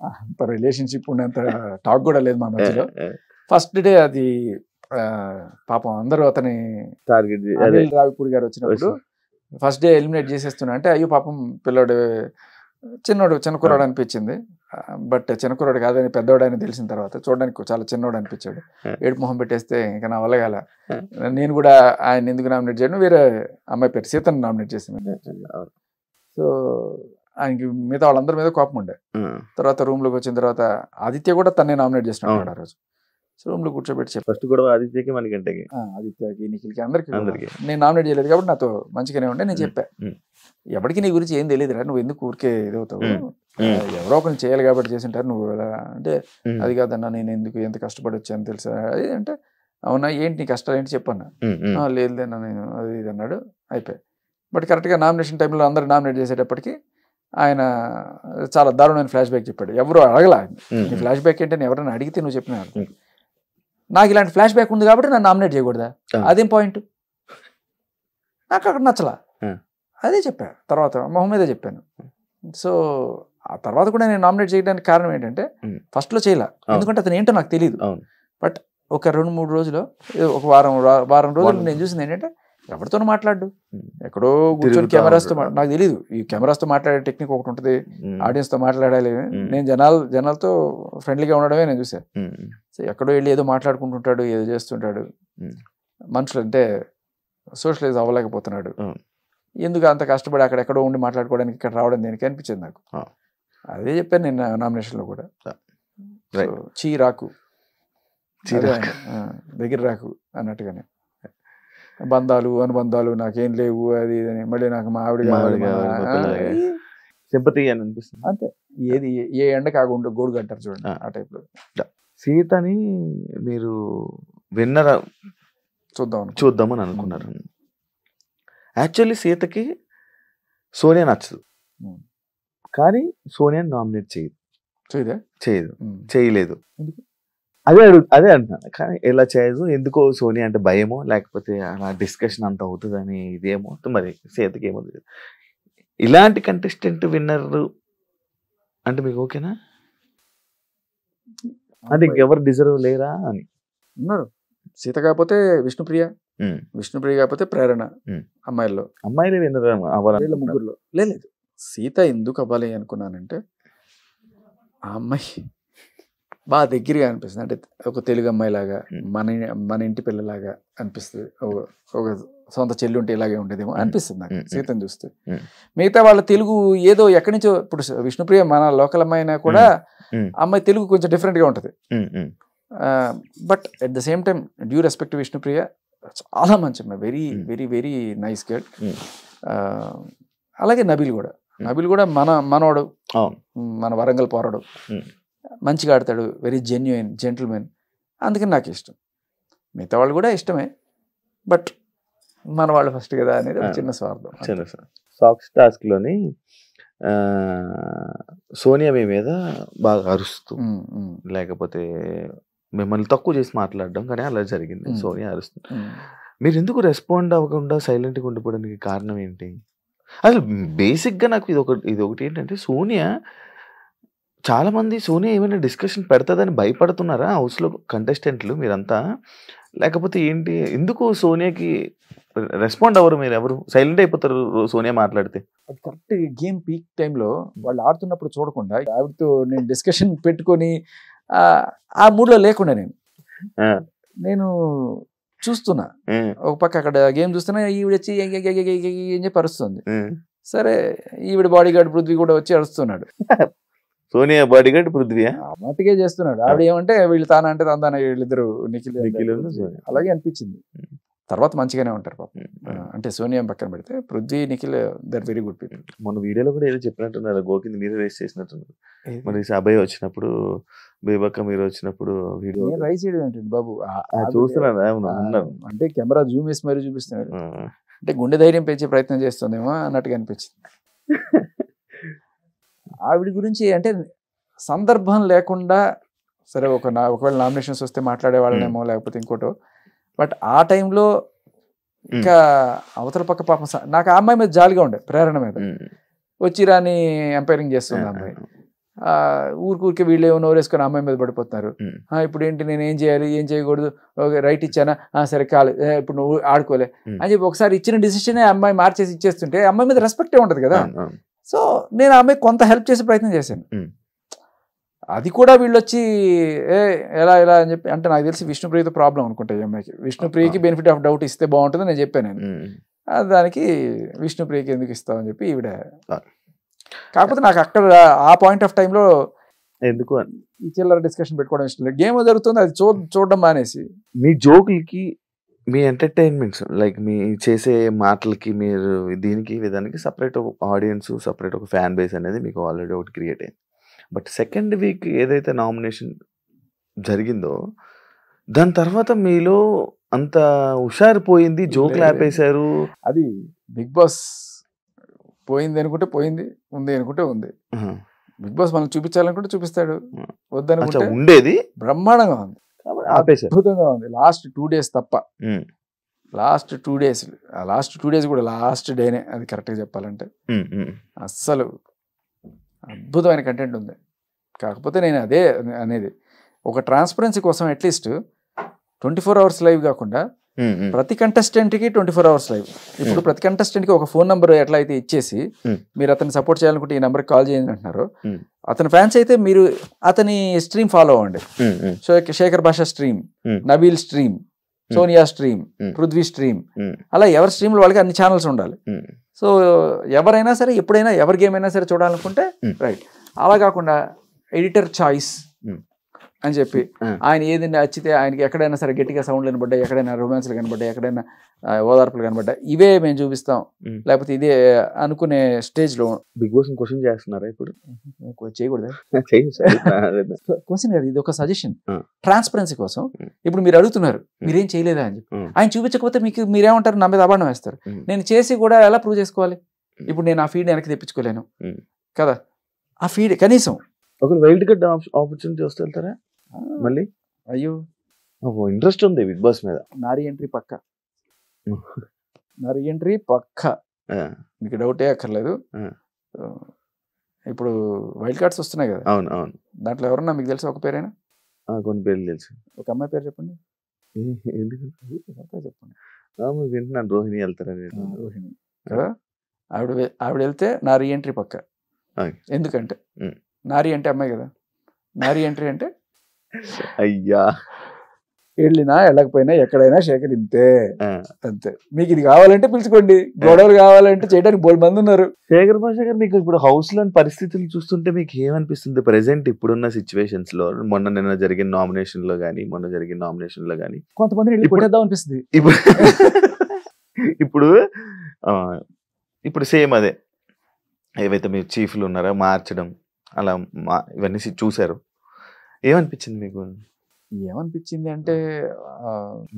అంత relationship ఉండేంత talk కూడా లేదు మా మధ్యలో. ఫస్ట్ డే అది పాపం అందరూ అతని అనిల్ రావిపూడి గారు వచ్చినప్పుడు ఫస్ట్ డే ఎలిమినేట్ చేసేస్తున్నా అంటే అయ్యో పాపం పిల్లోడు చిన్న కుర్రాడు అనిపించింది. బట్ చిన్న కుర్రాడు కాదని పెద్దవాడు అని తెలిసిన తర్వాత చూడడానికి చాలా చిన్నవాడు అనిపించాడు. ఏడుపు మొహం పెట్టేస్తే ఇంకా నా వల్ల కాల. నేను కూడా ఆయన ఎందుకు నామినేట్ చేయను, వేరే అమ్మాయి పేరు సీతను నామినేట్ చేసాను. సో ఆయనకి మిగతా వాళ్ళందరి మీద కోపం ఉండే. తర్వాత రూమ్లోకి వచ్చిన తర్వాత ఆదిత్య కూడా తన్నే నామినేట్ చేసినాడు ఆ రోజు. సో రూమ్లో కూర్చోబెట్టి చెప్పి ఫస్ట్ కూడా ఆదిత్యకి మణికంఠకి ఆదిత్యకి నిఖిల్కి అందరికి నేను నామినేట్ చేయలేదు కాబట్టి నాతో మంచిగానే ఉండే. నేను చెప్పా ఎవరికి నీ గురించి ఏం తెలియదురా, నువ్వు ఎందుకు ఊరికే ఇదవుతావు, ఎవరో ఒకరిని చేయాలి కాబట్టి చేసింటారు నువ్వు అంటే అది కాదన్నా నేను ఎందుకు ఎంత కష్టపడి వచ్చాను తెలుసా అది అంటే అవునా ఏంటి నీ కష్టాలు ఏంటి చెప్పన్నా. లేదన్నా నేను అది ఇది అన్నాడు. అయిపోయాయి. బట్ కరెక్ట్గా నామినేషన్ టైంలో అందరూ నామినేట్ చేసేటప్పటికి ఆయన చాలా దారుణమైన ఫ్లాష్ బ్యాక్ చెప్పాడు. ఎవరు అడగలా నీ ఫ్లాష్ బ్యాక్ ఏంటని ఎవరైనా అడిగితే నువ్వు చెప్పిన నాకు ఇలాంటి ఫ్లాష్ బ్యాక్ ఉంది కాబట్టి నన్ను నామినేట్ చేయకూడదా, అదేం పాయింట్, నాకు అక్కడ నచ్చలా. అదే చెప్పా తర్వాత మొహం మీదే చెప్పాను. సో ఆ తర్వాత కూడా నేను నామినేట్ చేయడానికి కారణం ఏంటంటే ఫస్ట్లో చేయలే, ఎందుకంటే అతను ఏంటో నాకు తెలియదు. బట్ ఒక 2-3 రోజులు ఒక వారం రోజులు నేను చూసింది ఏంటంటే ఎవరితో మాట్లాడు, ఎక్కడో కూర్చొని కెమెరాస్తో నాకు తెలియదు ఈ కెమెరాస్తో మాట్లాడే టెక్నిక్ ఒకటి ఉంటుంది, ఆడియన్స్తో మాట్లాడాలి. నేను జనాలతో ఫ్రెండ్లీగా ఉండడమే నేను చూసాను. సో ఎక్కడో వెళ్ళి ఏదో మాట్లాడుకుంటుంటాడు, ఏదో చేస్తుంటాడు. మనుషులు అంటే సోషలైజ్ అవ్వలేకపోతున్నాడు, ఎందుకు అంత కష్టపడి అక్కడెక్కడో ఉండి మాట్లాడుకోవడానికి ఇక్కడ రావడం దేనికి అనిపించింది నాకు. అదే చెప్పాను నేను నామినేషన్లో కూడా. చీరాకు దగ్గర రాకు అన్నట్టుగానే బంధాలు అనుబంధాలు నాకేం లేవు అది ఇదని మళ్ళీ నాకు మా ఆవిడ సింపతి అని అనిపిస్తుంది అంతే. ఏది ఏ ఎండ కాకుండా గోడు కట్టారు చూడండి ఆ టైప్లో. సీతని మీరు విన్నర్ చూద్దామని అనుకున్నారు. యాక్చువల్లీ సీతకి సోనియా నచ్చదు, కానీ సోనియాని నామినేట్ చేయలేదు. అదే అంటున్నాను, కానీ ఎలా చేయదు, ఎందుకో సోనియా అంటే భయమో లేకపోతే అలా డిస్కషన్ అంత అవుతుందని ఇదేమో మరి సీతకి ఏమో. ఇలాంటి కంటెస్టెంట్ విన్నర్ అంటే మీకు ఓకేనా, అంటే ఇంకెవరు డిజర్వ్ లేరా అని ఉన్నారు. సీత కాకపోతే విష్ణుప్రియ కాకపోతే ప్రేరణ, అమ్మాయిలు విన్నర్ అవ్వాలి ముగ్గురులో లేదు. సీత ఎందుకు అవ్వాలి అనుకున్నానంటే ఆ అమ్మాయి బాగా దగ్గరగా అనిపిస్తుంది, అంటే ఒక తెలుగు అమ్మాయిలాగా మన ఇంటి పిల్లలాగా అనిపిస్తుంది. ఒక సొంత చెల్లి ఉంటే ఇలాగే ఉండేదేమో అనిపిస్తుంది నాకు సీతను చూస్తే. మిగతా వాళ్ళ తెలుగు ఏదో ఎక్కడి నుంచో, ఇప్పుడు విష్ణుప్రియ మన లోకల్ అమ్మాయి అయినా కూడా అమ్మాయి తెలుగు కొంచెం డిఫరెంట్గా ఉంటుంది. But at the same time due respect Vishnupriya చాలా మంచి అమ్మాయి, very very very nice girl. అలాగే నబీల్ కూడా మనోడు, మన వరంగల్ పోరాడు, మంచిగా ఆడతాడు, వెరీ జెన్యున్ జెంటిల్మెన్, అందుకని నాకు ఇష్టం. మిగతా వాళ్ళు కూడా ఇష్టమే, బట్ మన వాళ్ళు ఫస్ట్ కదా అనేది చిన్న స్వార్థం. సాక్స్ టాస్క్లోని సోనియా మీ మీద బాగా అరుస్తూ లేకపోతే మిమ్మల్ని తక్కువ చేసి మాట్లాడడం కానీ అలా జరిగింది. సోనియా అరుస్తుంది, మీరు ఎందుకు రెస్పాండ్ అవ్వకుండా సైలెంట్గా ఉండిపోవడానికి కారణం ఏంటి? అసలు బేసిక్గా నాకు ఇది ఒకటి ఏంటంటే, చాలామంది సోనియా ఏమైనా డిస్కషన్ పెడతాదని భయపడుతున్నారా హౌస్లో కంటెస్టెంట్లు మీరంతా, లేకపోతే ఏంటి, ఎందుకు సోనియాకి రెస్పాండ్ అవ్వరు, మీరు ఎవరు సైలెంట్ అయిపోతారు సోనియా మాట్లాడితే? అది కరెక్ట్ గేమ్ పీక్ టైంలో వాళ్ళు ఆడుతున్నప్పుడు చూడకుండా ఆవిడతో నేను డిస్కషన్ పెట్టుకొని ఆ మూడ్లో లేకుండా నేను చూస్తున్నా, ఒక పక్క అక్కడ గేమ్ చూస్తున్నా, ఈవిడ వచ్చి ఏం చెప్పి అరుస్తుంది. సరే ఈవిడ బాడీ గార్డ్ పృథ్వీ కూడా వచ్చి అరుస్తున్నాడు. సోనియా బాడీ గార్డ్ పృథ్వీ మట్టుకే చేస్తున్నాడు. ఆవిడ ఏమంటే వీళ్ళు తాన అంటే తాన వీళ్ళిద్దరు నిఖిల్ అలాగే అనిపించింది. తర్వాత మంచిగానే ఉంటారు పాపం. అంటే సోనియా పక్కన పెడితే Prithvi Nikhil they're very good people. మన వీడియోలో కూడా ఏదో చెప్పినట్టున్నారు, గోకింది మీరే రైస్ చేసినట్టున్నారు. మరి అభయ్ వచ్చినప్పుడు, బేబక్క మీరు వచ్చినప్పుడు వీడియో రైస్ చేయడం ఏంటండి బాబు, చూస్తున్నాను. అంటే కెమెరా జూమ్ వేసి మరీ చూపిస్తున్నాడు, అంటే గుండె ధైర్యం పెంచే ప్రయత్నం చేస్తుందేమో అన్నట్టుగా అనిపించింది. ఆవిడ గురించి అంటే సందర్భం లేకుండా సరే ఒకవేళ నామినేషన్స్ వస్తే మాట్లాడే వాళ్ళనేమో లేకపోతే ఇంకోటో, బట్ ఆ టైంలో ఇంకా అవతల పక్క పాపం నాకు ఆ అమ్మాయి మీద జాలిగా ఉండే, ప్రేరణ మీద వచ్చి రాని ఎంపైరింగ్ చేస్తుంది అమ్మాయి. ఊరికే వీళ్ళు ఏమో నోరేసుకొని అమ్మాయి మీద పడిపోతున్నారు. ఇప్పుడు ఏంటి, నేను ఏం చేయాలి, ఏం చేయకూడదు, ఓకే రైట్ ఇచ్చానా, సరే కాదు ఇప్పుడు నువ్వు ఆడుకోలే అని చెప్పి ఒకసారి ఇచ్చిన డిసిషన్ అమ్మాయి మార్చేసి ఇచ్చేస్తుంటే అమ్మాయి మీద రెస్పెక్టే ఉంటుంది కదా. సో నేను ఆ అమ్మాయి కొంత హెల్ప్ చేసే ప్రయత్నం చేశాను. అది కూడా వీళ్ళు వచ్చి ఎలా ఎలా అని చెప్పి అంటే నాకు తెలిసి విష్ణుప్రియతో ప్రాబ్లం అనుకుంటా ఈ అమ్మాయికి. విష్ణుప్రియకి బెనిఫిట్ ఆఫ్ డౌట్ ఇస్తే బాగుంటుంది నేను చెప్పాను. నేను దానికి విష్ణుప్రియకి ఎందుకు ఇస్తామని చెప్పి ఈవిడ. కాకపోతే నాకు అక్కడ ఆ పాయింట్ ఆఫ్ టైంలో ఎందుకు ఈ చిల్లర డిస్కషన్ పెట్టుకోవడం ఇష్టం లేదు. గేమ్ జరుగుతుంది అది చూడడం మానేసి మీ జోకులకి, మీ ఎంటర్టైన్మెంట్స్ లైక్ మీ చేసే మాటలకి, మీరు దీనికి విధానికి సపరేట్ ఒక ఆడియన్స్, సపరేట్ ఒక ఫ్యాన్ బేస్ అనేది మీకు ఆల్రెడీ ఒకటి క్రియేట్ అయింది. బట్ సెకండ్ వీక్ ఏదైతే నామినేషన్ జరిగిందో దాని తర్వాత మీలో అంత హుషారు పోయింది, జోకులు ఆపేశారు. అది బిగ్ బాస్ పోయింది అనుకుంటే పోయింది, ఉంది అనుకుంటే ఉంది. బిగ్ బాస్ మనం చూపించాలనుకుంటే చూపిస్తాడు, వద్దనుకుంటే ఉండేది బ్రహ్మాండంగా ఉంది, అద్భుతంగా ఉంది. లాస్ట్ 2 days తప్ప, లాస్ట్ 2 days, లాస్ట్ 2 days కూడా లాస్ట్ డేనే అది కరెక్ట్గా చెప్పాలంటే అస్సలు అద్భుతమైన కంటెంట్ ఉంది. కాకపోతే నేను అదే అనేది, ఒక ట్రాన్స్పరెన్సీ కోసం అట్లీస్ట్ 24 hours లైవ్ కాకుండా ప్రతి కంటెస్టెంట్కి 24 hours లైవ్. ఇప్పుడు ప్రతి కంటెస్టెంట్కి ఒక ఫోన్ నెంబర్ ఎట్లా అయితే ఇచ్చేసి మీరు అతన్ని సపోర్ట్ చేయాలనుకుంటే ఈ నెంబర్కి కాల్ చేయండి అంటున్నారు. అతని ఫ్యాన్స్ అయితే మీరు అతని స్ట్రీమ్ ఫాలో అవ్వండి. శేఖర్ భాష stream, Nabeel stream, Sonia stream, Prithvi stream, అలా ఎవరి స్ట్రీమ్లో వాళ్ళకి అన్ని ఛానల్స్ ఉండాలి. సో ఎవరైనా సరే ఎప్పుడైనా ఎవరి గేమ్ అయినా సరే చూడాలనుకుంటే రైట్. అలా కాకుండా ఎడిటర్ చాయిస్ అని చెప్పి ఆయన ఏది నచ్చితే ఆయనకి ఎక్కడైనా సరే గట్టిగా సౌండ్లు కనబడ్డాయి, ఎక్కడైనా రొమాన్స్లు కనబడ్డాయి, ఎక్కడైనా ఓదార్పులు కనబడ్డాయి, ఇవే మేము చూపిస్తాం లేకపోతే ఇదే అనుకునే స్టేజ్లో. బిగ్ బాస్ క్వశ్చన్ చేస్తున్నారా ఇప్పుడు? చేయకూడదు క్వశ్చన్ కాదు, ఇది ఒక సజెషన్ ట్రాన్స్పరెన్సీ కోసం. ఇప్పుడు మీరు అడుగుతున్నారు మీరేం చేయలేదా అని చెప్పి, ఆయన చూపించకపోతే మీకు మీరేమంటారు, నా మీద అబాండం వేస్తారు. నేను చేసి కూడా ఎలా ప్రూవ్ చేసుకోవాలి? ఇప్పుడు నేను ఆ ఫీడ్ వెనక్కి తెప్పించుకోలేను కదా. ఆ ఫీడ్ కనీసం ఒక వైల్డ్ కార్డ్ ఆపర్చునిటీ వస్తే వెళ్తారా మళ్ళీ? అయ్యో ఇంట్రెస్ట్ ఉంది బిగ్ బాస్ మీద. నారీ ఎంట్రీ పక్క, నారీ ఎంట్రీ పక్క, మీకు డౌటే అక్కర్లేదు. ఇప్పుడు వైల్డ్ కార్డ్స్ వస్తున్నాయి కదా. అవును అవును. దాంట్లో ఎవరన్నా మీకు తెలుసు ఒక పేరైనా? కొన్ని పేర్లు తెలుసు. ఒక అమ్మాయి పేరు చెప్పండి. ఎందుకు చెప్పండి. వింటున్నాను. రోహిణి వెళ్తారా? రోహిణి కదా. ఆవిడ వెళ్తే నారీ ఎంట్రీ పక్క. ఎందుకంటే నారీ అంటే అమ్మాయి కదా, నారీ ఎంట్రీ అంటే అయ్యా వెళ్ళినా వెళ్ళకపోయినా ఎక్కడైనా శేఖర్ ఇంతే అంతే. మీకు ఇది కావాలంటే పిలుచుకోండి, గొడవలు కావాలంటే చేయడానికి బోల్డ్ మంది ఉన్నారు. శేఖర్ భాష గారు, మీకు ఇప్పుడు హౌస్ లోని పరిస్థితులు చూస్తుంటే మీకు ఏమనిపిస్తుంది ప్రెసెంట్ ఇప్పుడున్న సిచ్యువేషన్స్ లో? నిన్న జరిగిన నామినేషన్ లో గానీ, మొన్న జరిగిన నామినేషన్ లో గానీ కొంతమంది కొట్టేద్దాం అనిపిస్తుంది. ఇప్పుడు సేమ్ అదే, ఏవైతే మీరు చీఫ్లు ఉన్నారో మార్చడం అలా ఇవన్నీ చూసారు, ఏమనిపించింది మీకు? ఏమనిపించింది అంటే,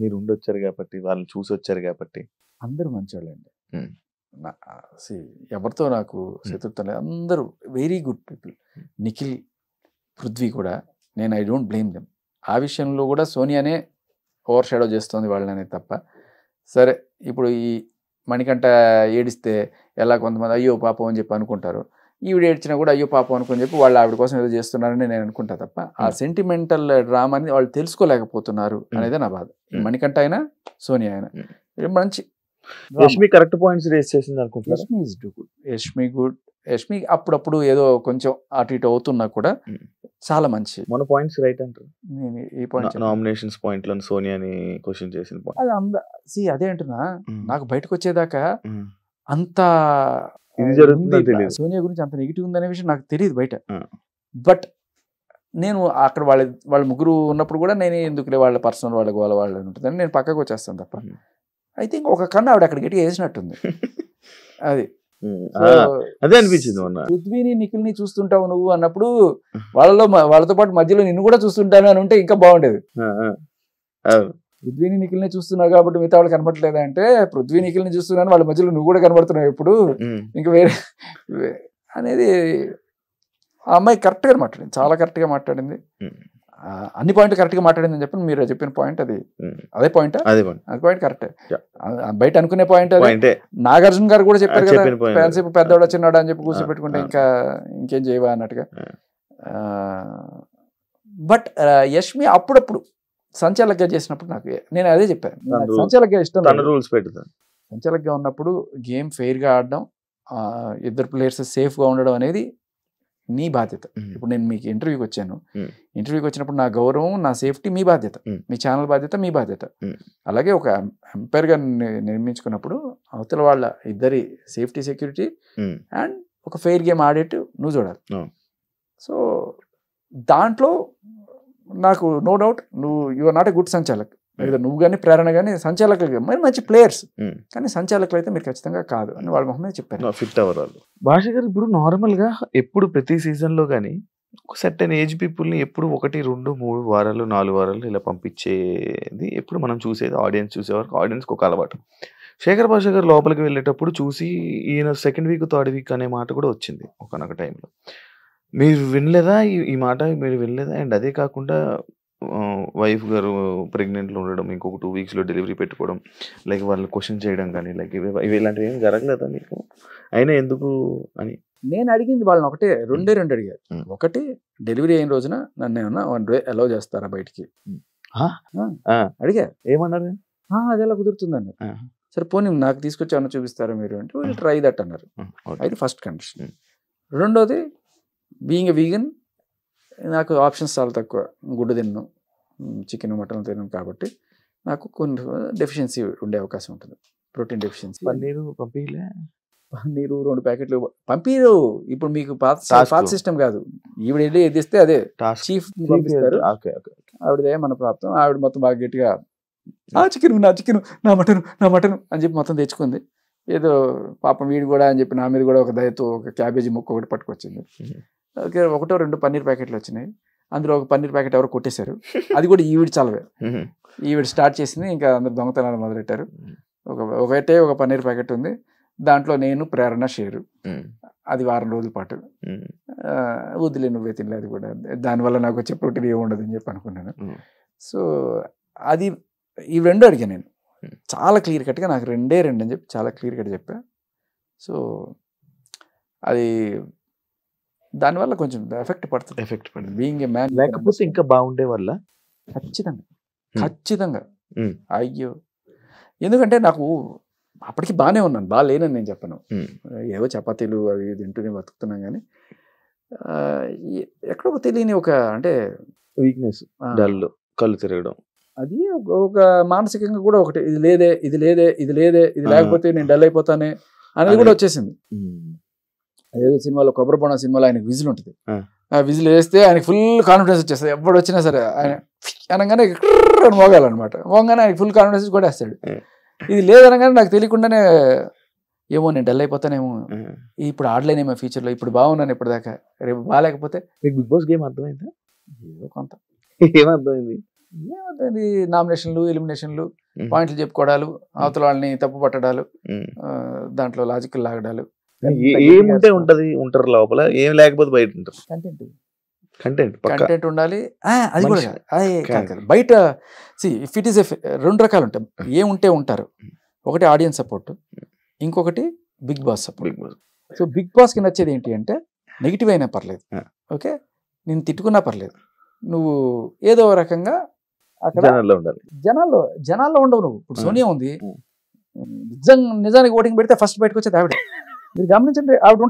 మీరు ఉండొచ్చారు కాబట్టి, వాళ్ళు చూసి వచ్చారు కాబట్టి. అందరూ మంచివాళ్ళండి, ఎవరితో నాకు శత్రుత్వం లేదు, అందరూ very good people. Nikhil, Prithvi కూడా నేను ఐ డోంట్ బ్లేమ్ దెమ్. ఆ విషయంలో కూడా సోనియానే ఓవర్ షాడో చేస్తుంది వాళ్ళనే తప్ప. సరే ఇప్పుడు ఈ మణికంఠ ఏడిస్తే ఎలా కొంతమంది అయ్యో పాపం అని చెప్పి అనుకుంటారు, ఈవిడ ఏడ్చినా కూడా అయ్యో పాపం అనుకుని చెప్పి వాళ్ళు ఆవిడ కోసం ఏదో చేస్తున్నారని నేను అనుకుంటా తప్ప ఆ సెంటిమెంటల్ డ్రామాని వాళ్ళు తెలుసుకోలేకపోతున్నారు అనేదే నా బాధ. మణికంఠ అయినా సోనియా అయినా మంచి యష్మి కరెక్ట్ పాయింట్స్ రేస్ చేసింది అనుకుంటున్నా. యష్మి గుడ్. యష్మి అప్పుడప్పుడు ఏదో కొంచెం అటు ఇటు అవుతున్నా కూడా చాలా మంచి. మన పాయింట్స్ రైట్ అంటారు. నేను ఈ పాయింట్ నామినేషన్స్ పాయింట్ లో సోనియాని క్వశ్చన్ చేసిన పాయింట్ అదే అంటున్నా. నాకు బయటకు వచ్చేదాకా అంత ఇది జరుగుతుందని తెలియదు, సోనియా గురించి అంత నెగిటివ్ ఉందనే విషయం నాకు తెలియదు బయట. బట్ నేను అక్కడ వాళ్ళ ముగ్గురు ఉన్నప్పుడు కూడా నేను ఎందుకులే వాళ్ళ పర్సనల్ వాళ్ళకి వాళ్ళు ఉంటుందని నేను పక్కకు వచ్చేస్తాను తప్ప. ఐ థింక్ ఒక కన్నా ఆవిడ అక్కడ గట్టిగా వేసినట్టుంది. అది అదే అనిపించింది. పృథ్వీని నిఖిల్ని చూస్తుంటావు నువ్వు అన్నప్పుడు వాళ్ళతో పాటు మధ్యలో నిన్ను కూడా చూస్తుంటాను అని ఉంటే ఇంకా బాగుండేది. పృథ్వీని నిఖిల్ని చూస్తున్నావు కాబట్టి మిగతా వాళ్ళు కనబడలేదా అంటే, పృథ్వీ నిఖిల్ని చూస్తున్నాను వాళ్ళ మధ్యలో నువ్వు కూడా కనబడుతున్నావు ఎప్పుడు ఇంకా వేరే అనేది. ఆ అమ్మాయి కరెక్ట్గా మాట్లాడింది, చాలా కరెక్ట్గా మాట్లాడింది, అన్ని పాయింట్లు కరెక్ట్గా మాట్లాడింది అని చెప్పి మీరు చెప్పిన పాయింట్ అది. అదే పాయింట్, అది పాయింట్ కరెక్టే. బయట అనుకునే పాయింట్ అదే. నాగార్జున గారు కూడా చెప్పారు కదా, ఫ్యాన్స్ పెద్దవాడు చిన్నాడు అని చెప్పి కూర్చోపెట్టుకుంటే ఇంకా ఇంకేం చేయవా అన్నట్టుగా. బట్ యష్మి అప్పుడప్పుడు సంచాలకుగా చేసినప్పుడు నాకు నేను అదే చెప్పాను, సంచాలకుగా ఇష్టం, రూల్స్ పెడతాను. సంచాలకుగా ఉన్నప్పుడు గేమ్ ఫెయిర్గా ఆడడం, ఇద్దరు ప్లేయర్స్ సేఫ్గా ఉండడం అనేది నీ బాధ్యత. ఇప్పుడు నేను మీకు ఇంటర్వ్యూకి వచ్చాను, ఇంటర్వ్యూకి వచ్చినప్పుడు నా గౌరవం, నా సేఫ్టీ మీ బాధ్యత, మీ ఛానల్ బాధ్యత, మీ బాధ్యత. అలాగే ఒక ఎంపైర్గా నిర్మించుకున్నప్పుడు అవతల వాళ్ళ ఇద్దరి సేఫ్టీ, సెక్యూరిటీ అండ్ ఒక ఫెయిర్ గేమ్ ఆడేట్టు నువ్వు చూడాలి. సో దాంట్లో నాకు no doubt you are not a good sanchalak. నువ్వు కానీ ప్రేరణ కానీ సంచాలకులు మరి మంచి ప్లేయర్స్, కానీ సంచాలకులు అయితే మీరు ఖచ్చితంగా కాదు అని వాళ్ళ మొహం మీద చెప్పారు. ఫిట్ అవ్వరు భాష గారు. ఇప్పుడు నార్మల్గా ఎప్పుడు ప్రతి సీజన్లో కానీ ఒక సర్టెన్ ఏజ్ పీపుల్ని ఎప్పుడు 1, 2, 3 వారాలు 4 వారాలు ఇలా పంపించేది ఎప్పుడు మనం చూసేది, ఆడియన్స్ చూసేవారు, ఆడియన్స్కి ఒక అలవాటు. శేఖర్ భాష గారు లోపలికి వెళ్ళేటప్పుడు చూసి ఈయన సెకండ్ వీక్, థర్డ్ వీక్ అనే మాట కూడా వచ్చింది ఒకనొక టైంలో. మీరు వినలేదా ఈ మాట? మీరు వినలేదా? అండ్ అదే కాకుండా వైఫ్ గారు ప్రెగ్నెంట్లో ఉండడం, ఇంకొక 2 వీక్స్లో డెలివరీ పెట్టుకోవడం, లైక్ వాళ్ళు క్వశ్చన్ చేయడం కానీ లైక్ ఇవి ఇలాంటివి ఏం జరగలేదా మీకు? అయినా ఎందుకు అని నేను అడిగింది వాళ్ళని ఒకటే, రెండే అడిగారు. ఒకటి, డెలివరీ అయిన రోజున నన్ను ఏమన్నా 1 డే అలౌ చేస్తారా బయటికి అడిగా. ఏమన్నారు? అది ఎలా కుదురుతుందన్నారు. సరే పోనీ నాకు తీసుకొచ్చి ఏమన్నా చూపిస్తారా మీరు అంటే, విల్ ట్రై దట్ అన్నారు. అది ఫస్ట్ కండిషన్. రెండోది, బీయింగ్ ఎ వీగన్ నాకు ఆప్షన్స్ చాలా తక్కువ. గుడ్డు తిన్ను, చికెన్, మటన్ తినను, కాబట్టి నాకు కొన్ని డెఫిషియన్సీ ఉండే అవకాశం ఉంటుంది, ప్రోటీన్ డెఫిషియన్సీ. పన్నీరు పంపిలే, పన్నీరు 2 ప్యాకెట్లు పంపిరు. ఇప్పుడు మీకు పాత సిస్టమ్ కాదు, ఈవిడ వెళ్ళి ఏది ఇస్తే అదే చీఫ్ పంపిస్తారు, ఆవిడదే మన ప్రాప్తం. ఆవిడ మొత్తం బాగా గట్టిగా చికెన్ నా మటన్ అని చెప్పి మొత్తం తెచ్చుకుంది. ఏదో పాపం వీడు కూడా అని చెప్పి నా మీద కూడా ఒక దయతో ఒక క్యాబేజీ ముక్క ఒకటి పట్టుకొచ్చింది. ఓకే, 1, 2 పన్నీర్ ప్యాకెట్లు వచ్చినాయి. అందులో ఒక పన్నీర్ ప్యాకెట్ ఎవరో కొట్టేశారు. అది కూడా ఈవిడ చలవే. ఈవిడ స్టార్ట్ చేసింది, ఇంకా అందరు దొంగతనాలు మొదలెట్టారు. ఒకటే ఒక పన్నీర్ ప్యాకెట్ ఉంది, దాంట్లో నేను ప్రేరణ షేరు. అది వారం రోజుల పాటు. వద్దులే నువ్వే తినలే, అది కూడా దానివల్ల నాకు వచ్చే ప్రోటీన్ ఏముండదు అని చెప్పి అనుకున్నాను. సో అది ఈ 2 అడిగాను నేను చాలా క్లియర్ కట్గా, నాకు 2 అని చెప్పి చాలా క్లియర్ కట్ చెప్పా. సో అది దానివల్ల కొంచెం ఎఫెక్ట్ పడుతుంది బీయింగ్ ఏ మ్యాన్. లేకపోతే ఇంకా బాగుండే వల్ల ఖచ్చితంగా అయ్యో, ఎందుకంటే నాకు అప్పటికి బాగానే ఉన్నాను, బాగా లేనని నేను చెప్పను. ఏవో చపాతీలు అవి తింటూనే బతుకుతున్నాను, కానీ ఎక్కడో తెలియని ఒక అంటే వీక్నెస్, డల్, కళ్ళు తిరగడం, అది ఒక మానసికంగా కూడా ఒకటి, ఇది లేదే ఇది లేకపోతే నేను డల్ అయిపోతానే అనేది కూడా వచ్చేసింది. అదేదో సినిమాలో కొబ్బరి బొండ సినిమాలో ఆయనకు విజిల్ ఉంటుంది, ఆ విజిల్ వేస్తే ఆయనకి ఫుల్ కాన్ఫిడెన్స్ వచ్చేస్తుంది. ఎప్పుడు వచ్చినా సరే ఆయన అనగానే మోగాలన్నమాట, మోగానే ఆయనకి ఫుల్ కాన్ఫిడెన్స్ కూడా వేస్తాడు. ఇది లేదనగానే నాకు తెలియకుండానే ఏమో నేను డల్ అయిపోతానేమో, ఇప్పుడు ఆడలేనేమో ఫ్యూచర్లో, ఇప్పుడు బాగున్నాను ఇప్పటిదాకా, రేపు బాగాలేకపోతే. మీకు బిగ్ బాస్ గేమ్ అర్థమైందా? ఏదో కొంత. ఏమర్థమైంది? నామినేషన్లు, ఎలిమినేషన్లు, పాయింట్లు చెప్పుకోవడాలు, అవతల వాళ్ళని తప్పు పట్టడాలు, దాంట్లో లాజికల్ లాగడాలు, ఏముంటే ఉంటది ఉంటారు లోపల, ఏం లేకపోతే బయట ఉంటారు. కంటెంట్ ఉండాలి. అది కూడా బయట ఇఫ్ ఇట్ ఈస్ 2 రకాలు ఉంటాయి. ఏముంటే ఉంటారు, ఒకటి ఆడియన్స్ సపోర్ట్, ఇంకొకటి Bigg Boss support. So Bigg బాస్కి నచ్చేది ఏంటి అంటే, నెగిటివ్ అయినా పర్లేదు, ఓకే నేను తిట్టుకున్నా పర్లేదు, నువ్వు ఏదో రకంగా అక్కడ జనాల్లో ఉండవు. నువ్వు ఇప్పుడు సోనియా ఉంది, నిజానికి ఓటింగ్ పెడితే ఫస్ట్ బయటకు వచ్చేది ఆవిడ. మీరు గమనించండి, ఆవిడ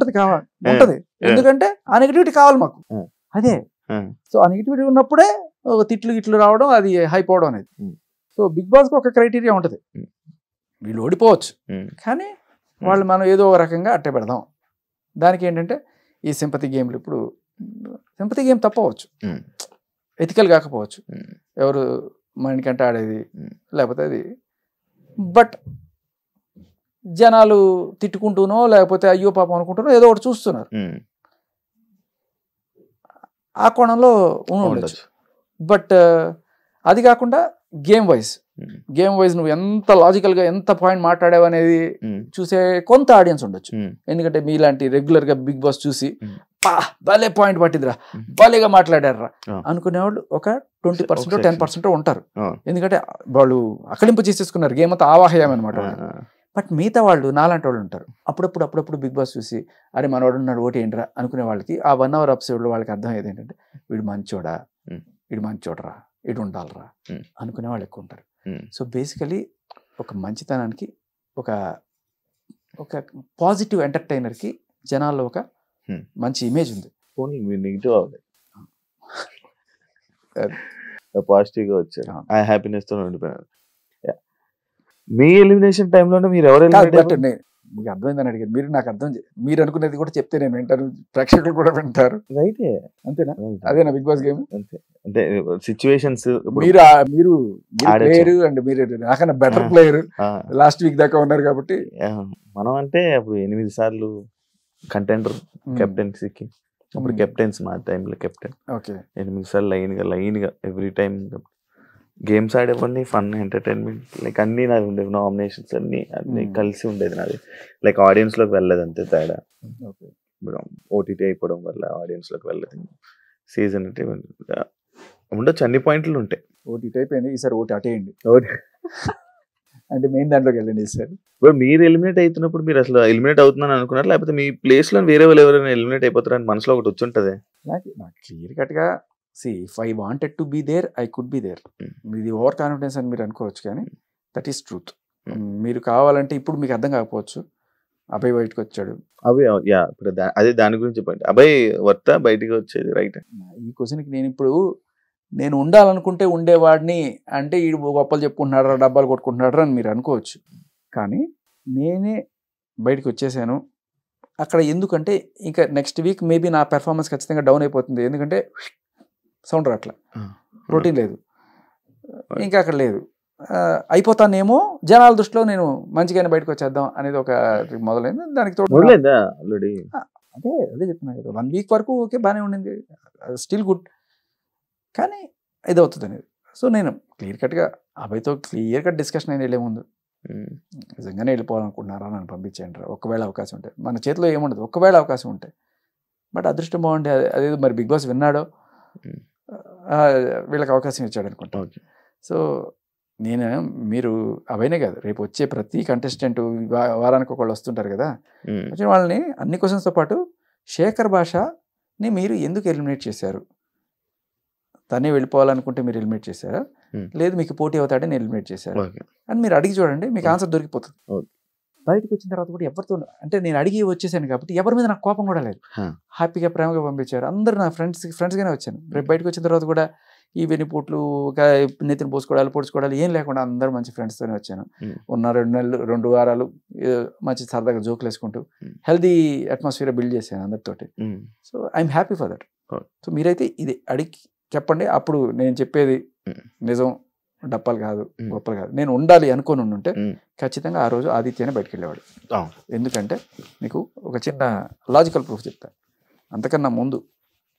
ఉంటది, ఎందుకంటే ఆ నెగిటివిటీ కావాలి మాకు. అదే సో ఆ నెగిటివిటీ ఉన్నప్పుడే ఒక తిట్లు రావడం, అది హైప్ అవడం అనేది. సో బిగ్ బాస్కి ఒక క్రైటీరియా ఉంటుంది, వీళ్ళు ఓడిపోవచ్చు కానీ వాళ్ళు మనం ఏదో రకంగా అట్టే పెడదాం. దానికి ఏంటంటే ఈ సింపతి గేమ్లు, ఇప్పుడు సింపతి గేమ్ తప్పవచ్చు, ఎథికల్ కాకపోవచ్చు, ఎవరు మనకంటే ఆడేది లేకపోతే అది, బట్ జనాలు తిట్టుకుంటూనో లేకపోతే అయ్యో పాపం అనుకుంటూనో ఏదో ఒకటి చూస్తున్నారు, ఆ కోణంలో ఉండొచ్చు. బట్ అది కాకుండా గేమ్ వైజ్ నువ్వు ఎంత లాజికల్గా ఎంత పాయింట్ మాట్లాడావు అనేది చూసే కొంత ఆడియన్స్ ఉండొచ్చు. ఎందుకంటే మీలాంటి రెగ్యులర్గా బిగ్ బాస్ చూసి భలే పాయింట్ పట్టిందిరా, భలేగా మాట్లాడారా అనుకునేవాళ్ళు ఒక 20% 10% ఉంటారు. ఎందుకంటే వాళ్ళు అకలింపు చేసేసుకున్నారు, గేమ్ అంతా ఆవాహయం అనమాట. బట్ మిగతా వాళ్ళు నాలాంటి వాళ్ళు ఉంటారు, అప్పుడప్పుడు బిగ్ బాస్ చూసి అరే మనవాడు ఉన్నాడు ఓటు ఏంట్రా అనుకునే వాళ్ళకి ఆ 1 hour ఎపిసోడ్లో వాళ్ళకి అర్థం అయ్యేది ఏంటంటే వీడు మంచోడా, వీడు మంచోడరా, వీడు ఉండాలరా అనుకునే వాళ్ళు ఎక్కువ ఉంటారు. సో బేసికలీ ఒక మంచితనానికి ఒక పాజిటివ్ ఎంటర్టైనర్కి జనాల్లో ఒక మంచి ఇమేజ్ ఉంది. నెగిటివ్ అవ్వలేదు, పాజిటివ్గా వచ్చారు, ఆ హ్యాపీనెస్తో ఉండిపోయారు. మీ ఎలిమినేషన్ టైంలోనే మీరు ఎవరు మీకు అర్థమైందని అడిగారు, మీరు నాకు అర్థం మీరు అనుకునేది కూడా చెప్తే నేను వింటాను, ప్రేక్షకులు కూడా వింటారు. రైటే, అంతేనా? అదేనా బిగ్ బాస్ గేమ్? అంతే, అంటే సిచ్యువేషన్స్ మీరు ప్లేయర్ అండ్ మీరు నాకన్నా బెటర్ ప్లేయర్, లాస్ట్ వీక్ దాకా ఉన్నారు కాబట్టి. మనం అంటే అప్పుడు 8 సార్లు కంటెండర్ కెప్టెన్సీకి, అప్పుడు కెప్టెన్స్ మా టైంలో కెప్టెన్. 8 సార్లు లైన్గా ఎవ్రీ టైం గేమ్స్ ఆడేవన్నీ ఫన్ ఎంటర్టైన్మెంట్ లైక్ అన్నీ నాది ఉండేవి, నామినేషన్స్ అన్నీ కలిసి ఉండేది నాది. లైక్ ఆడియన్స్లోకి వెళ్ళలేదు అంతే తేడా, ఓటీటీ అయిపోవడం వల్ల ఆడియన్స్లోకి వెళ్ళలేదు. సీజన్ అంటే ఉండొచ్చు, అన్ని పాయింట్లు ఉంటాయి. ఓటీటీ అయిపోయింది, ఈసారి ఓటీ అటేయండి అంటే మెయిన్ దాంట్లోకి వెళ్ళండి ఈసారి. ఇప్పుడు మీరు ఎలిమినేట్ అవుతున్నప్పుడు మీరు అసలు ఎలిమినేట్ అవుతున్నాను అనుకున్నారు, లేకపోతే మీ ప్లేస్లో వేరే వాళ్ళు ఎవరైనా ఎలిమినేట్ అయిపోతారని మనసులో ఒకటి వచ్చి ఉంటుంది? నాకు క్లియర్ కట్గా if I wanted to be there, I could be there. ఇది ఓవర్ కాన్ఫిడెన్స్ అని మీరు అనుకోవచ్చు, కానీ దట్ ఈస్ ట్రూత్. మీరు కావాలంటే ఇప్పుడు మీకు అర్థం కాకపోవచ్చు, అభయ్ బయటకు వచ్చాడు. అదే దాని గురించి చెప్పండి. అభయ్ వర్త బయటికి వచ్చేది రైట్. ఈ క్వశ్చన్కి నేను ఉండాలనుకుంటే ఉండేవాడిని అంటే ఈ గొప్పలు చెప్పుకుంటున్నాడు, డబ్బాలు కొట్టుకుంటున్నాడు అని మీరు అనుకోవచ్చు, కానీ నేనే బయటకు వచ్చేసాను అక్కడ. ఎందుకంటే ఇంకా నెక్స్ట్ వీక్ మేబీ నా పెర్ఫార్మెన్స్ ఖచ్చితంగా డౌన్ అయిపోతుంది, ఎందుకంటే సౌండ్ రాట్లా, ప్రోటీన్ లేదు, ఇంకా అక్కడ లేదు, అయిపోతానేమో జనాల దృష్టిలో నేను మంచిగానే బయటకు వచ్చేద్దాం అనేది ఒక మొదలైంది. దానికి తోడు అదే చెప్తున్నా కదా, 1 week వరకు ఓకే బాగానే ఉండింది, స్టిల్ గుడ్, కానీ ఇది అవుతుంది అనేది. సో నేను క్లియర్ కట్గా అబ్బాయితో క్లియర్ కట్ డిస్కషన్ అయిన వెళ్ళే ముందు నిజంగానే వెళ్ళిపోవాలనుకుంటున్నారా నన్ను పంపించేయండి, ఒకవేళ అవకాశం ఉంటే. మన చేతిలో ఏముండదు, ఒకవేళ అవకాశం ఉంటే. బట్ అదృష్టం బాగుంటే అదేదో మరి బిగ్ బాస్ విన్నాడో వీళ్ళకి అవకాశం ఇచ్చాడు అనుకుంటా. సో మీరు అవైనే కాదు, రేపు వచ్చే ప్రతి కంటెస్టెంట్ వారానికి ఒకళ్ళు వస్తుంటారు కదా, వచ్చిన వాళ్ళని అన్ని క్వశ్చన్స్తో పాటు శేఖర్ భాషని మీరు ఎందుకు ఎలిమినేట్ చేశారు, తనే వెళ్ళిపోవాలనుకుంటే మీరు ఎలిమినేట్ చేశారా, లేదు మీకు పోటీ అవుతాడని ఎలిమినేట్ చేశారు అని మీరు అడిగి చూడండి, మీకు ఆన్సర్ దొరికిపోతుంది. బయటకు వచ్చిన తర్వాత కూడా ఎవరితో అంటే నేను అడిగి వచ్చేసాను కాబట్టి ఎవరి మీద నాకు కోపం కూడా లేదు, హ్యాపీగా ప్రేమగా పంపించారు. అందరూ నా ఫ్రెండ్స్గానే వచ్చాను. రేపు బయటకు వచ్చిన తర్వాత కూడా ఈ వెన్నుపోట్లు నెత్తిన పోసుకోవడాలు పొడుచుకోవడాలు ఏం లేకుండా అందరూ మంచి ఫ్రెండ్స్తోనే వచ్చాను. ఉన్న 2 నెలలు 2 వారాలు మంచి సరదాగా జోకులు వేసుకుంటూ హెల్దీ అట్మాస్ఫియర్ బిల్డ్ చేశాను అందరితోటి. So I'm happy for that. So మీరైతే ఇది అడిగి చెప్పండి, అప్పుడు నేను చెప్పేది నిజం, డప్పాలు కాదు, గొప్పలు కాదు. నేను ఉండాలి అనుకొని ఉంటే ఖచ్చితంగా ఆ రోజు ఆదిత్యనే బయటకు వెళ్ళేవాడు. ఎందుకంటే మీకు ఒక చిన్న లాజికల్ ప్రూఫ్ చెప్తా. అంతకన్నా ముందు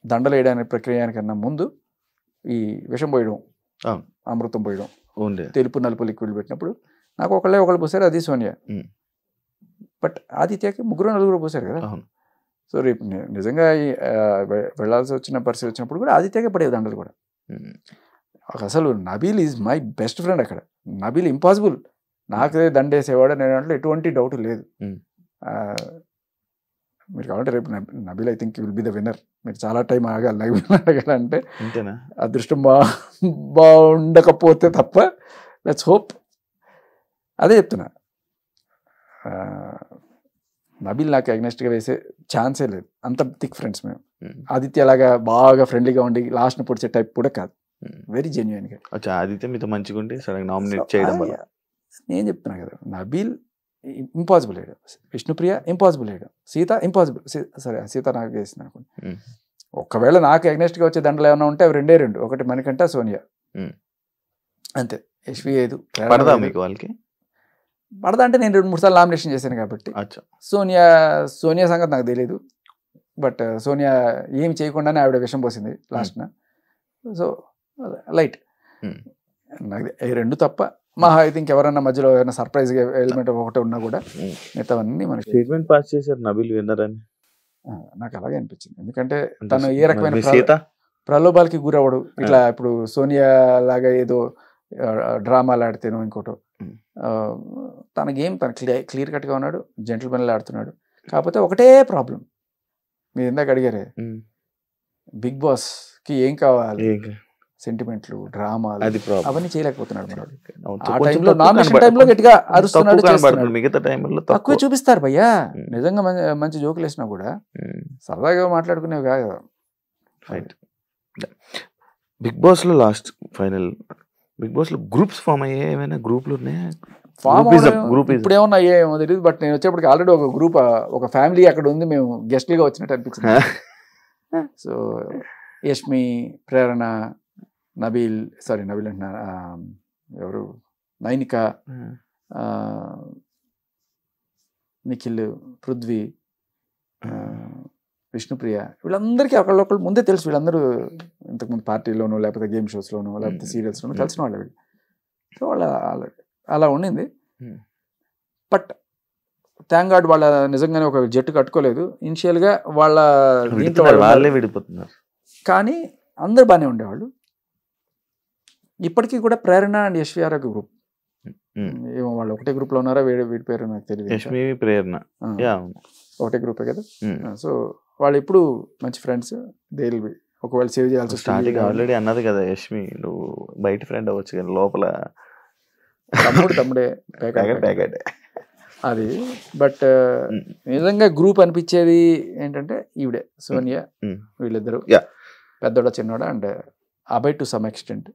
దండలు వేయడానికి ప్రక్రియకన్నా ముందు ఈ విషం పోయడం, అమృతం పోయడం, తెలుపు నలుపు లిక్విడ్ పెట్టినప్పుడు నాకు ఒకళ్ళు పోసారు, అది సోనియా. బట్ ఆదిత్యకి 3-4 పోసారు కదా. సో రేపు నిజంగా వెళ్ళాల్సి వచ్చిన పరిస్థితి వచ్చినప్పుడు కూడా ఆదిత్యకే పడేవి దండలు కూడా. అసలు Nabeel is my best friend. అక్కడ నబీల్ ఇంపాసిబుల్ నాకే దండేసేవాడు నేను అంటే ఎటువంటి డౌట్ లేదు. మీరు కావాలంటే రేపు Nabeel I think will be the winner. మీరు చాలా టైం ఆగాలి నబీల్ అడగాలంటే, అదృష్టం బాగుండకపోతే తప్ప. Let's hope. అదే చెప్తున్నా, నబీల్ నాకు అగ్నెస్ట్గా వేసే ఛాన్సే లేదు. అంత థిక్ ఫ్రెండ్స్ మేము. ఆదిత్య లాగా బాగా ఫ్రెండ్లీగా ఉండి లాస్ట్ని పొడిచే టైప్ కూడా కాదు, వెరీ జెన్యున్గా. ఆదిత్య మీతో మంచిగా ఉండి సడన్గా నామినేట్ చేయడం వల్ల నేను చెప్తున్నా కదా, నబీల్ ఇంపాసిబుల్ అయ్యాడు, విష్ణుప్రియ ఇంపాసిబుల్ అయ్యాడు, సీత ఇంపాసిబుల్. సరే సీత నాకు వేసింది అనుకోండి. ఒకవేళ నాకు అగ్నెస్ట్గా వచ్చే దండలు ఏమైనా ఉంటే అవి 2, ఒకటి మణికంఠ, సోనియా, అంతే. యశ్వి 5 పడదా మీకు వాళ్ళకి? పడదా అంటే నేను 2-3 సార్లు నామినేషన్ చేశాను కాబట్టి. సోనియా సంగతి నాకు తెలియదు. బట్ సోనియా ఏమి చేయకుండానే ఆవిడ విషం పోసింది లాస్ట్న. సో లైట్ నాకు 2 తప్ప. మహా అయితే ఇంకెవరన్నా మధ్యలో ఏమైనా సర్ప్రైజ్గా ఎలిమెంట్ ఒకటి ఉన్నా కూడా మిగతావన్నీ మనకి స్టేట్మెంట్ పాస్ చేశారు నబీల్ విన్నర్ అని నాకు అలాగే అనిపించింది. ఎందుకంటే తను ఏ రకమైన ప్రలోభాలకి గురవడు. ఇట్లా ఇప్పుడు సోనియా లాగా ఏదో డ్రామాలు ఆడితేనో ఇంకోటో తన గేమ్ తన క్లియర్ కట్గా ఉన్నాడు, జెంటిల్మెన్లా ఆడుతున్నాడు. కాకపోతే ఒకటే ప్రాబ్లం, మీరు ఇందాక అడిగారే, బిగ్ బాస్కి ఏం కావాలి, సెంటిమెంట్లు, డ్రామాలు, అవన్నీ చేయలేకపోతున్నాడు మనోడు. ఆ టైంలో నామినేషన్ టైంలో గట్టిగా అరుస్తున్నాడు, మిగతా టైంలో తక్కువ చూపిస్తారు భయ్యా. నిజంగా మంచి జోకులు వేసినా కూడా సరదాగా మాట్లాడుకునేవి కాదు. బిగ్ బాస్ లో లాస్ట్ ఫైనల్ బిగ్ బాస్ లో గ్రూప్స్ ఫామ్ అయ్యాయి, ఏమైనా గ్రూపులు ఉన్నాయా? ఇప్పుడు ఏమన్నా అయ్యాయేమో తెలియదు, బట్ నేను వచ్చేప్పటికి ఆల్రెడీ ఒక గ్రూప్, ఒక ఫ్యామిలీ అక్కడ ఉంది, మేము గెస్ట్లుగా వచ్చినట్టు అనిపించింది. సో యష్మి, ప్రేరణ, నబీల్ అంటున్నా, ఎవరు, నైనిక, నిఖిల్, పృథ్వీ, విష్ణుప్రియ, వీళ్ళందరికీ ఒకళ్ళొకళ్ళు ముందే తెలుసు. వీళ్ళందరూ ఇంతకుముందు పార్టీలోనూ లేకపోతే గేమ్ షోస్లోనూ లేకపోతే సీరియల్స్లోనూ కలిసిన వాళ్ళు వీళ్ళు. సో వాళ్ళ అలా ఉండింది. బట్ థ్యాంక్ గాడ్ వాళ్ళ నిజంగానే ఒక జట్టు కట్టుకోలేదు. ఇనిషియల్గా వాళ్ళ దీంట్లో వాళ్ళే విడిపోతున్నారు, కానీ అందరు బాగానే ఉండేవాళ్ళు. ఇప్పటికీ కూడా ప్రేరణ అండ్ యశ్విఆర్ ఒక గ్రూప్, ఏమో వాళ్ళు ఒకటే గ్రూప్లో ఉన్నారా, వీడి పేరు నాకు తెలియదు. యష్మి, ప్రేరణ ఒకటే గ్రూపే కదా. సో వాళ్ళు ఇప్పుడు మంచి ఫ్రెండ్స్. ఒకవేళ సేవ్ చేయాల్సి స్టార్టింగ్ ఆల్రెడీ అన్నది కదా యష్మి, నువ్వు బయట ఫ్రెండ్ అవ్వచ్చు కానీ లోపల తమ్ముడే అది. బట్ నిజంగా గ్రూప్ అనిపించేది ఏంటంటే ఈవిడే సోనియా, వీళ్ళిద్దరు, పెద్దోడ చిన్నోడ, and Abhay to some extent.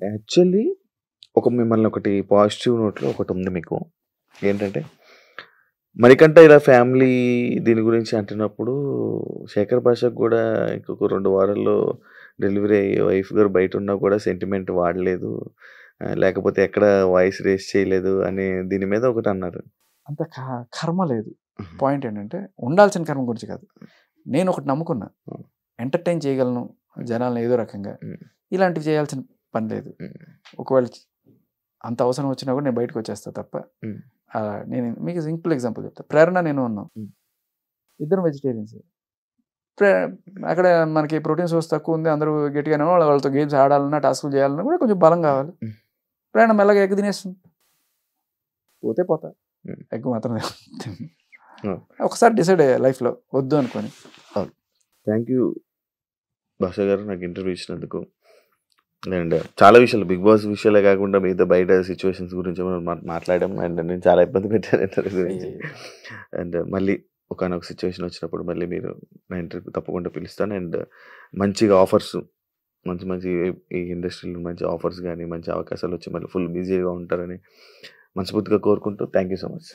Actually మిమ్మల్ని ఒకటి పాజిటివ్ నోట్లో ఒకటి ఉంది మీకు, ఏంటంటే మణికంఠ ఇలా ఫ్యామిలీ దీని గురించి అంటున్నప్పుడు శేఖర్ భాషకు కూడా ఇంకొక 2 వారాల్లో డెలివరీ అయ్యి వైఫ్ గారు బయట ఉన్నా కూడా సెంటిమెంట్ వాడలేదు, లేకపోతే ఎక్కడ వాయిస్ రేస్ చేయలేదు అనే దీని మీద ఒకటి అన్నారు. అంత కర్మ లేదు. పాయింట్ ఏంటంటే ఉండాల్సిన కర్మ గురించి కాదు. నేను ఒకటి నమ్ముకున్నా, ఎంటర్టైన్ చేయగలను జనాలను ఏదో రకంగా, ఇలాంటివి చేయాల్సిన పని లేదు. ఒకవేళ అంత అవసరం వచ్చినా కూడా నేను బయటకు వచ్చేస్తా తప్ప. నేను మీకు సింపుల్ ఎగ్జాంపుల్ చెప్తా. ప్రేరణ నేను ఉన్నాం, ఇద్దరు వెజిటేరియన్స్. అక్కడ మనకి ప్రోటీన్ సోర్స్ తక్కువ ఉంది, అందరూ గట్టిగానే వాళ్ళతో గేమ్స్ ఆడాలన్నా టాస్కులు చేయాలన్నా కూడా కొంచెం బలం కావాలి. ప్రేరణ మెల్లగా ఎగ్ తినేస్తుంది, పోతా ఎగ్ మాత్రం ఒకసారి డిసైడ్ అయ్యా లైఫ్లో వద్దు అనుకొని. థ్యాంక్ యూ భాష గారు నాకు ఇంటర్వ్యూ ఇచ్చినందుకు. అండ్ చాలా విషయాలు, బిగ్ బాస్ విషయాలే కాకుండా మిగతా బయట సిచ్యువేషన్స్ గురించి మాట్లాడాం. అండ్ నేను చాలా ఇబ్బంది పెట్టాను ఇంటర్వ్యూ గురించి. అండ్ మళ్ళీ ఒకనొక సిచ్యువేషన్ వచ్చినప్పుడు మళ్ళీ మీరు నా ఇంటర్వ్యూ తప్పకుండా పిలుస్తాను. అండ్ మంచిగా ఆఫర్స్, మంచి ఈ ఇండస్ట్రీలో మంచి ఆఫర్స్ కానీ మంచి అవకాశాలు వచ్చి మళ్ళీ ఫుల్ బిజీగా ఉంటారని మనస్ఫూర్తిగా కోరుకుంటూ థ్యాంక్ యూ సో మచ్.